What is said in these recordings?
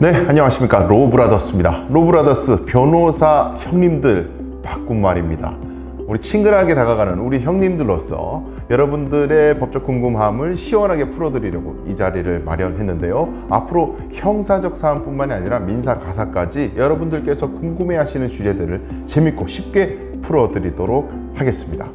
네, 안녕하십니까. 로브라더스입니다. 로브라더스 변호사 형님들 바꾼 말입니다. 우리 친근하게 다가가는 우리 형님들로서 여러분들의 법적 궁금함을 시원하게 풀어드리려고 이 자리를 마련했는데요. 앞으로 형사적 사안뿐만이 아니라 민사, 가사까지 여러분들께서 궁금해하시는 주제들을 재밌고 쉽게 풀어드리도록 하겠습니다.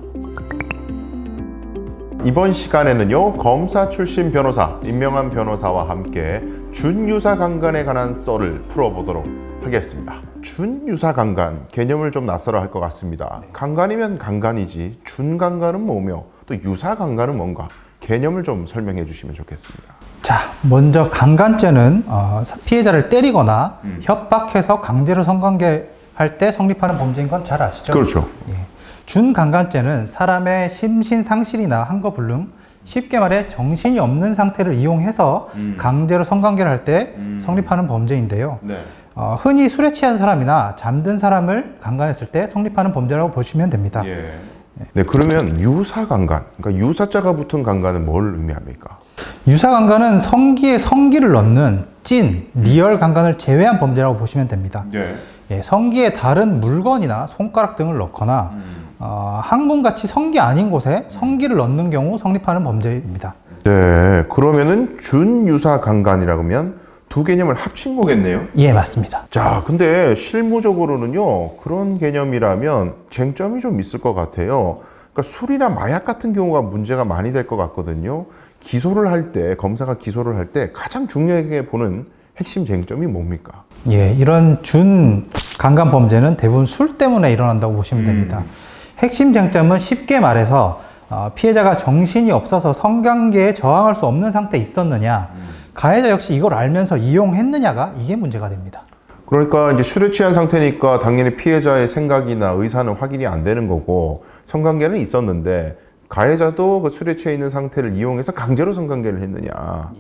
이번 시간에는요, 검사 출신 변호사, 임명한 변호사와 함께 준유사강간에 관한 썰을 풀어보도록 하겠습니다. 준유사강간, 개념을 좀 낯설어 할 것 같습니다. 강간이면 강간이지 준강간은 뭐며 또 유사강간은 뭔가 개념을 좀 설명해 주시면 좋겠습니다. 자, 먼저 강간죄는 피해자를 때리거나 협박해서 강제로 성관계할 때 성립하는 범죄인 건 잘 아시죠? 그렇죠. 예. 준강간죄는 사람의 심신상실이나 한거불능, 쉽게 말해 정신이 없는 상태를 이용해서 강제로 성관계를 할 때 성립하는 범죄인데요. 네. 흔히 술에 취한 사람이나 잠든 사람을 강간했을 때 성립하는 범죄라고 보시면 됩니다. 예. 네, 그러면 유사강간, 그러니까 유사자가 붙은 강간은 뭘 의미합니까? 유사강간은 성기에 성기를 넣는 찐, 리얼 강간을 제외한 범죄라고 보시면 됩니다. 예, 성기에 다른 물건이나 손가락 등을 넣거나 항문같이 성기 아닌 곳에 성기를 넣는 경우 성립하는 범죄입니다. 네, 그러면은 준유사강간이라고 하면 두 개념을 합친 거겠네요? 예, 맞습니다. 자, 근데 실무적으로는요, 그런 개념이라면 쟁점이 좀 있을 것 같아요. 그러니까 술이나 마약 같은 경우가 문제가 많이 될 것 같거든요. 기소를 할 때, 검사가 기소를 할 때 가장 중요하게 보는 핵심 쟁점이 뭡니까? 예, 이런 준 강간 범죄는 대부분 술 때문에 일어난다고 보시면 됩니다. 핵심 쟁점은 쉽게 말해서 피해자가 정신이 없어서 성관계에 저항할 수 없는 상태에 있었느냐, 가해자 역시 이걸 알면서 이용했느냐가 이게 문제가 됩니다. 그러니까 이제 술에 취한 상태니까 당연히 피해자의 생각이나 의사는 확인이 안 되는 거고, 성관계는 있었는데 가해자도 그 술에 취해 있는 상태를 이용해서 강제로 성관계를 했느냐.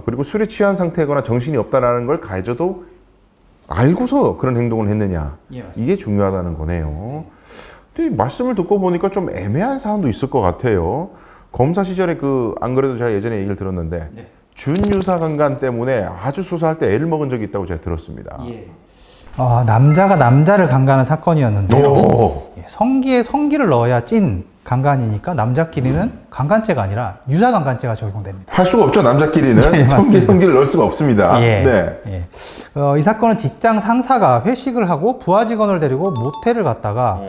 그리고 술에 취한 상태거나 정신이 없다라는 걸 가해자도 알고서 그런 행동을 했느냐. 예, 맞습니다. 이게 중요하다는 거네요. 근데 말씀을 듣고 보니까 좀 애매한 사안도 있을 것 같아요. 검사 시절에 안 그래도 제가 예전에 얘기를 들었는데, 네. 준유사강간 때문에 아주 수사할 때 애를 먹은 적이 있다고 제가 들었습니다. 예. 남자가 남자를 강간한 사건이었는데요. 예, 성기에 성기를 넣어야 찐 강간이니까 남자끼리는 강간죄가 아니라 유사강간죄가 적용됩니다. 할 수가 없죠. 남자끼리는 네, 성기를 넣을 수가 없습니다. 예. 네. 예. 이 사건은 직장 상사가 회식을 하고 부하 직원을 데리고 모텔을 갔다가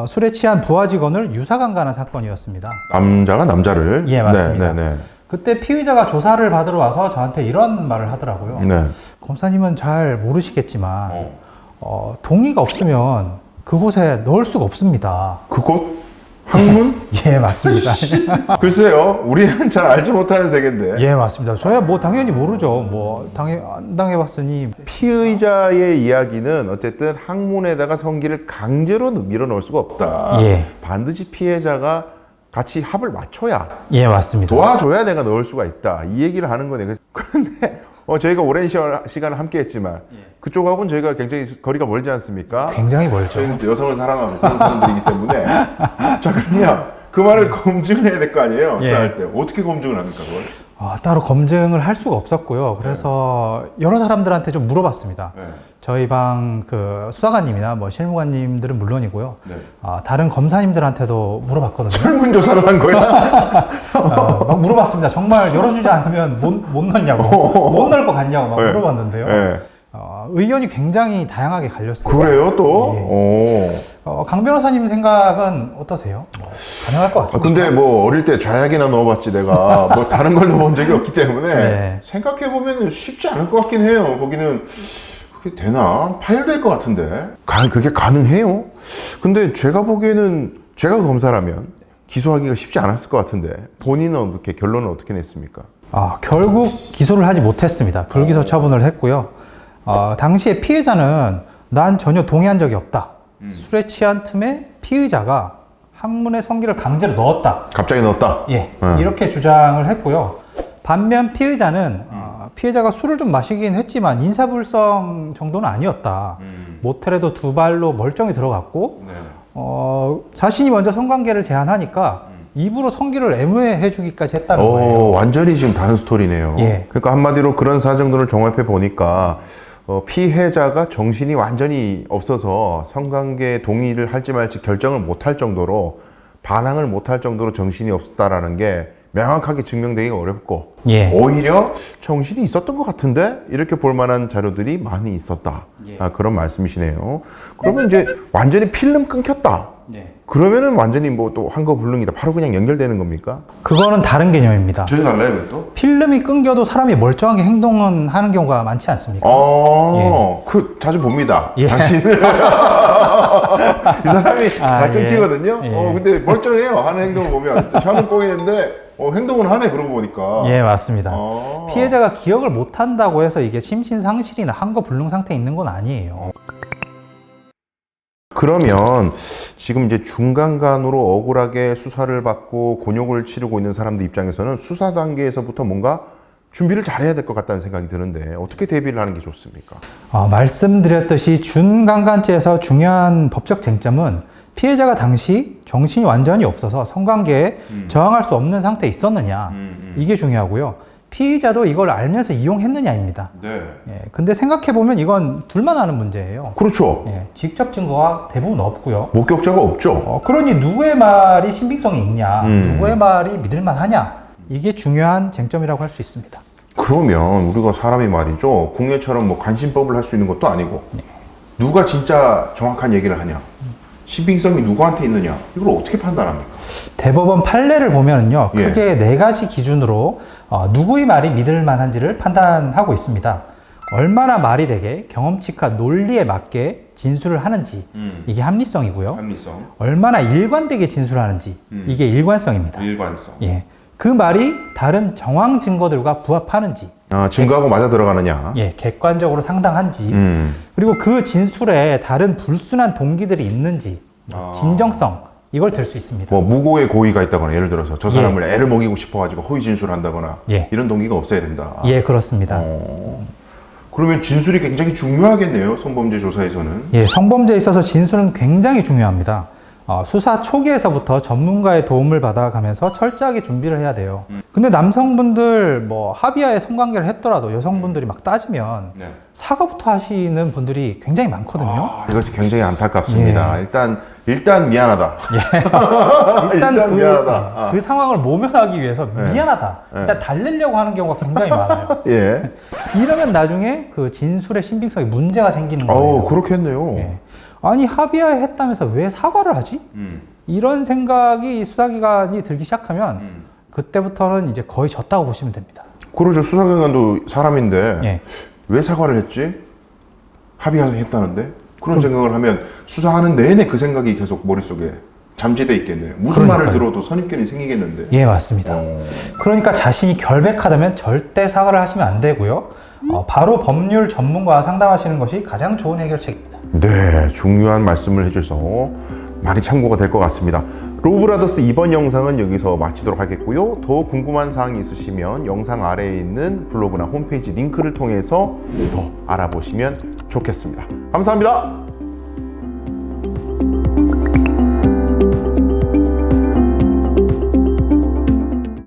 술에 취한 부하 직원을 유사강간한 사건이었습니다. 남자가 남자를. 예, 맞습니다. 네. 그때 피의자가 조사를 받으러 와서 저한테 이런 말을 하더라고요. 네. 검사님은 잘 모르시겠지만 동의가 없으면 그곳에 넣을 수가 없습니다. 그곳? 학문? 예, 맞습니다. 글쎄요. 우리는 잘 알지 못하는 세계인데. 예, 맞습니다. 저야 뭐 당연히 모르죠. 안 당해봤으니. 피의자의 이야기는 어쨌든 학문에다가 성기를 강제로 밀어넣을 수가 없다. 예. 반드시 피해자가 같이 합을 맞춰야, 예, 맞습니다. 도와줘야 내가 넣을 수가 있다. 이 얘기를 하는 거네. 근데 저희가 오랜 시간을 함께 했지만 그쪽하고는 저희가 굉장히 거리가 멀지 않습니까? 굉장히 멀죠. 저희는 여성을 사랑하는 그런 사람들이기 때문에. 자, 그러면 그 말을 검증을 해야 될 거 아니에요? 예. 수사할 때. 어떻게 검증을 합니까, 그걸? 따로 검증을 할 수가 없었고요. 그래서 여러 사람들한테 좀 물어봤습니다. 네. 저희 방 수사관님이나 실무관님들은 물론이고요. 네. 다른 검사님들한테도 물어봤거든요. 설문조사를 한 거야? 막 물어봤습니다. 정말 열어주지 않으면 못 넣냐고, 못 넣을 것 같냐고 막 네. 물어봤는데요. 네. 의견이 굉장히 다양하게 갈렸습니다. 그래요, 또? 예. 강 변호사님 생각은 어떠세요? 가능할 것 같습니다. 근데 뭐 어릴 때 좌약이나 넣어봤지 내가 뭐 다른 걸 넣어본 적이 없기 때문에 네. 생각해보면 쉽지 않을 것 같긴 해요. 거기는 그게 되나? 파열될 것 같은데. 그게 가능해요? 근데 제가 보기에는 제가 검사라면 기소하기가 쉽지 않았을 것 같은데 본인은 결론은 어떻게 냈습니까? 결국 기소를 하지 못했습니다. 불기소 처분을 했고요. 당시에 피해자는 난 전혀 동의한 적이 없다. 술에 취한 틈에 피의자가 항문에 성기를 강제로 넣었다. 갑자기 넣었다? 예, 이렇게 주장을 했고요. 반면 피의자는 피해자가 술을 좀 마시긴 했지만 인사불성 정도는 아니었다. 모텔에도 두 발로 멀쩡히 들어갔고 자신이 먼저 성관계를 제안하니까 입으로 성기를 애무해 주기까지 했다는 거예요. 완전히 지금 다른 스토리네요. 예. 그러니까 한마디로 그런 사정들을 종합해 보니까 피해자가 정신이 완전히 없어서 성관계 동의를 할지 말지 결정을 못할 정도로 반항을 못할 정도로 정신이 없었다라는 게 명확하게 증명되기가 어렵고 예. 오히려 정신이 있었던 것 같은데 이렇게 볼 만한 자료들이 많이 있었다. 예. 그런 말씀이시네요. 그러면 이제 완전히 필름 끊겼다. 네. 그러면은 완전히 뭐 또 환거불능이다. 바로 그냥 연결되는 겁니까? 그거는 다른 개념입니다. 전혀 달라요, 그것도? 필름이 끊겨도 사람이 멀쩡하게 행동은 하는 경우가 많지 않습니까? 그 자주 봅니다. 예. 당신을 이 사람이 잘 예. 끊기거든요. 예. 근데 멀쩡해요. 하는 행동을 보면 혀는 뽕이는데 행동은 하네. 그러고 보니까. 예, 맞습니다. 아. 피해자가 기억을 못 한다고 해서 이게 심신상실이나 환거불능 상태에 있는 건 아니에요. 그러면 지금 이제 중간간으로 억울하게 수사를 받고 곤욕을 치르고 있는 사람들 입장에서는 수사 단계에서부터 뭔가 준비를 잘해야 될 것 같다는 생각이 드는데 어떻게 대비를 하는 게 좋습니까? 말씀드렸듯이 준강간죄에서 중요한 법적 쟁점은 피해자가 당시 정신이 완전히 없어서 성관계에 저항할 수 없는 상태에 있었느냐 이게 중요하고요. 피의자도 이걸 알면서 이용했느냐입니다. 네. 예, 근데 생각해보면 이건 둘만 아는 문제예요. 그렇죠. 예, 직접 증거가 대부분 없고요. 목격자가 없죠. 그러니 누구의 말이 신빙성이 있냐, 누구의 말이 믿을만하냐, 이게 중요한 쟁점이라고 할 수 있습니다. 그러면 우리가 사람이 말이죠. 공예처럼 뭐 간신법을 할 수 있는 것도 아니고 누가 진짜 정확한 얘기를 하냐, 신빙성이 누구한테 있느냐, 이걸 어떻게 판단합니까? 대법원 판례를 보면은요, 예. 크게 네 가지 기준으로 누구의 말이 믿을 만한지를 판단하고 있습니다. 얼마나 말이 되게 경험치가 논리에 맞게 진술을 하는지, 이게 합리성이고요. 합리성, 얼마나 일관되게 진술하는지, 이게 일관성입니다. 일관성. 예. 그 말이 다른 정황 증거들과 부합하는지, 증거하고 맞아 들어가느냐. 예, 객관적으로 상당한지, 음. 그리고 그 진술에 다른 불순한 동기들이 있는지, 진정성, 이걸 들 수 있습니다. 뭐 무고의 고의가 있다거나 예를 들어서 저 사람을 애를 먹이고 싶어가지고 허위 진술한다거나 예. 이런 동기가 없어야 된다. 예, 그렇습니다. 그러면 진술이 굉장히 중요하겠네요. 성범죄 조사에서는. 예, 성범죄에 있어서 진술은 굉장히 중요합니다. 수사 초기에서부터 전문가의 도움을 받아가면서 철저하게 준비를 해야 돼요. 근데 남성분들 뭐 합의하에 성관계를 했더라도 여성분들이 막 따지면 네. 사과부터 하시는 분들이 굉장히 많거든요. 이것이 굉장히 안타깝습니다. 일단 미안하다. 일단 미안하다. 그 상황을 모면하기 위해서 네. 미안하다. 일단 달래려고 하는 경우가 굉장히 많아요. 예. 이러면 나중에 그 진술의 신빙성에 문제가 생기는 거예요. 그렇겠네요. 예. 아니 합의하에 했다면서 왜 사과를 하지? 이런 생각이 수사기관이 들기 시작하면 그때부터는 이제 거의 졌다고 보시면 됩니다. 그러죠. 수사기관도 사람인데 예. 왜 사과를 했지? 합의해서 했다는데? 그런 생각을 하면 수사하는 내내 그 생각이 계속 머릿속에 잠재돼 있겠네요. 무슨 말을 들어도 선입견이 생기겠는데. 예, 맞습니다. 그러니까 자신이 결백하다면 절대 사과를 하시면 안 되고요. 바로 법률 전문가와 상담하시는 것이 가장 좋은 해결책입니다. 네, 중요한 말씀을 해주셔서 많이 참고가 될 것 같습니다. 로브라더스 이번 영상은 여기서 마치도록 하겠고요. 더 궁금한 사항이 있으시면 영상 아래에 있는 블로그나 홈페이지 링크를 통해서 더 알아보시면 좋겠습니다. 감사합니다.